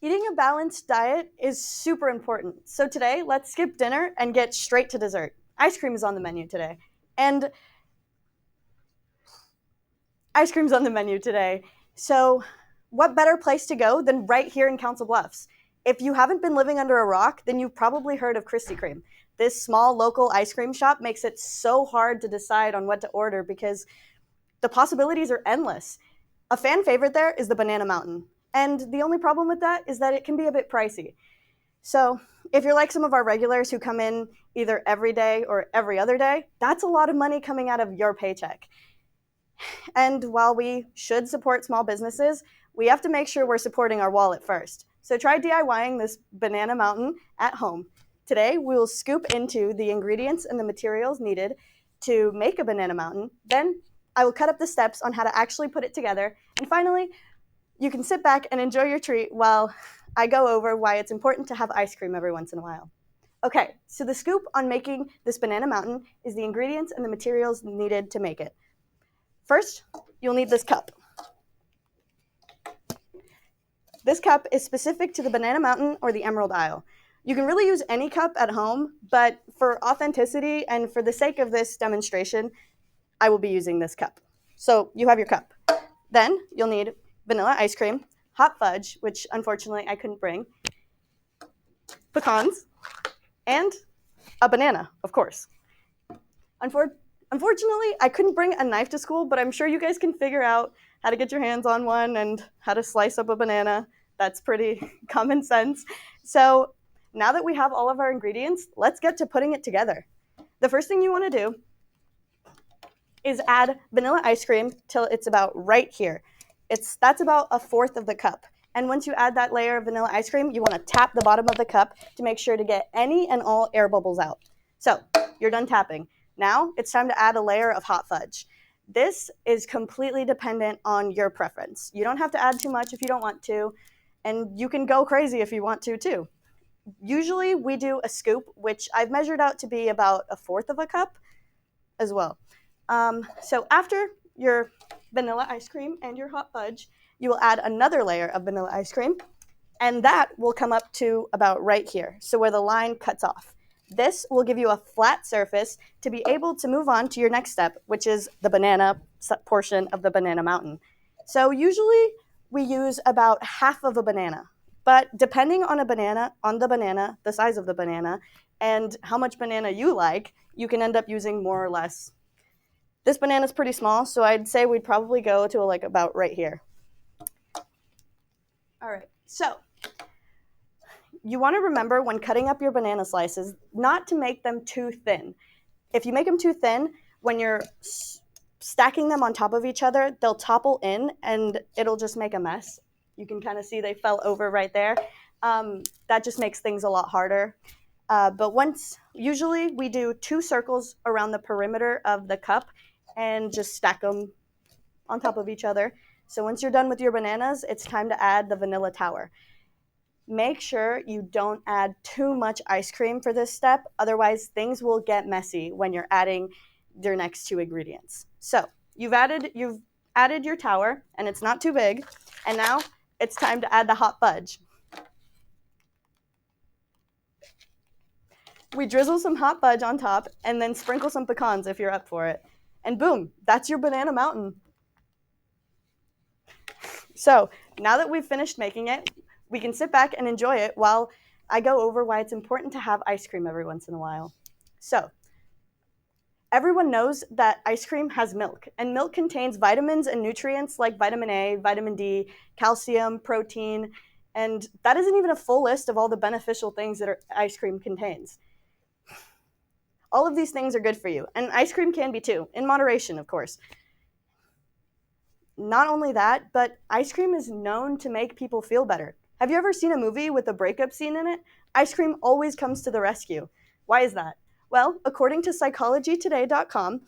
Eating a balanced diet is super important. So today, let's skip dinner and get straight to dessert. Ice cream is on the menu today. And ice cream's on the menu today. So, what better place to go than right here in Council Bluffs? If you haven't been living under a rock, then you've probably heard of Krispy Kreme. This small local ice cream shop makes it so hard to decide on what to order because the possibilities are endless. A fan favorite there is the Banana Mountain. And the only problem with that is that it can be a bit pricey. So, if you're like some of our regulars who come in either every day or every other day, that's a lot of money coming out of your paycheck. And while we should support small businesses, we have to make sure we're supporting our wallet first. So try DIYing this Banana Mountain at home. Today, we will scoop into the ingredients and the materials needed to make a Banana Mountain. Then I will cut up the steps on how to actually put it together. And finally, you can sit back and enjoy your treat while I go over why it's important to have ice cream every once in a while. Okay, so the scoop on making this Banana Mountain is the ingredients and the materials needed to make it. First, you'll need this cup. This cup is specific to the Banana Mountain or the Emerald Isle. You can really use any cup at home, but for authenticity and for the sake of this demonstration, I will be using this cup. So you have your cup. Then you'll need vanilla ice cream, hot fudge, which unfortunately I couldn't bring, pecans, and a banana, of course. Unfortunately, I couldn't bring a knife to school, but I'm sure you guys can figure out how to get your hands on one and how to slice up a banana. That's pretty common sense. So now that we have all of our ingredients, let's get to putting it together. The first thing you want to do is add vanilla ice cream till it's about right here. That's about a fourth of the cup. And once you add that layer of vanilla ice cream, you want to tap the bottom of the cup to make sure to get any and all air bubbles out. So you're done tapping. Now it's time to add a layer of hot fudge. This is completely dependent on your preference. You don't have to add too much if you don't want to, and you can go crazy if you want to too. Usually we do a scoop, which I've measured out to be about a fourth of a cup as well. So after your vanilla ice cream and your hot fudge, you will add another layer of vanilla ice cream, and that will come up to about right here, so where the line cuts off. This will give you a flat surface to be able to move on to your next step, which is the banana portion of the Banana Mountain. So usually we use about half of a banana, but depending on the banana, the size of the banana, and how much banana you like, you can end up using more or less. This banana is pretty small, so I'd say we'd probably go to like about right here. All right, so you want to remember when cutting up your banana slices not to make them too thin. If you make them too thin, when you're stacking them on top of each other, they'll topple in and it'll just make a mess. You can kind of see they fell over right there. That just makes things a lot harder. But usually we do 2 circles around the perimeter of the cup and just stack them on top of each other. So once you're done with your bananas, it's time to add the vanilla tower. Make sure you don't add too much ice cream for this step, otherwise things will get messy when you're adding your next 2 ingredients. So you've added your tower, and it's not too big, and now it's time to add the hot fudge. We drizzle some hot fudge on top and then sprinkle some pecans if you're up for it. And boom, that's your Banana Mountain. So now that we've finished making it, we can sit back and enjoy it while I go over why it's important to have ice cream every once in a while. So everyone knows that ice cream has milk, and milk contains vitamins and nutrients like vitamin A, vitamin D, calcium, protein, and that isn't even a full list of all the beneficial things that ice cream contains. All of these things are good for you, and ice cream can be too, in moderation, of course. Not only that, but ice cream is known to make people feel better. Have you ever seen a movie with a breakup scene in it? Ice cream always comes to the rescue. Why is that? Well, according to psychologytoday.com,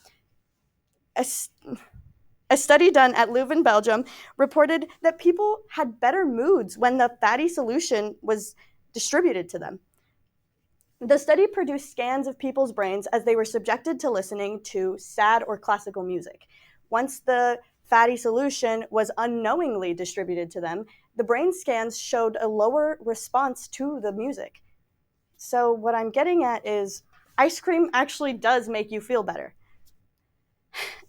a study done at Leuven, Belgium, reported that people had better moods when the fatty solution was distributed to them. The study produced scans of people's brains as they were subjected to listening to sad or classical music. Once the fatty solution was unknowingly distributed to them, the brain scans showed a lower response to the music. So what I'm getting at is ice cream actually does make you feel better.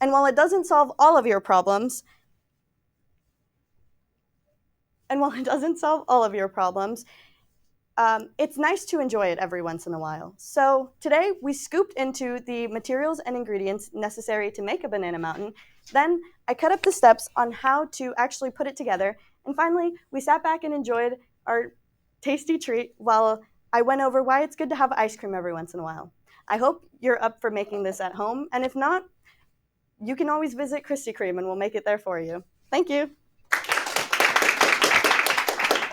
And while it doesn't solve all of your problems, it's nice to enjoy it every once in a while. So today we scooped into the materials and ingredients necessary to make a banana mountain. Then I cut up the steps on how to actually put it together. And finally, we sat back and enjoyed our tasty treat while I went over why it's good to have ice cream every once in a while. I hope you're up for making this at home. And if not, you can always visit Krispy Kreme and we'll make it there for you. Thank you.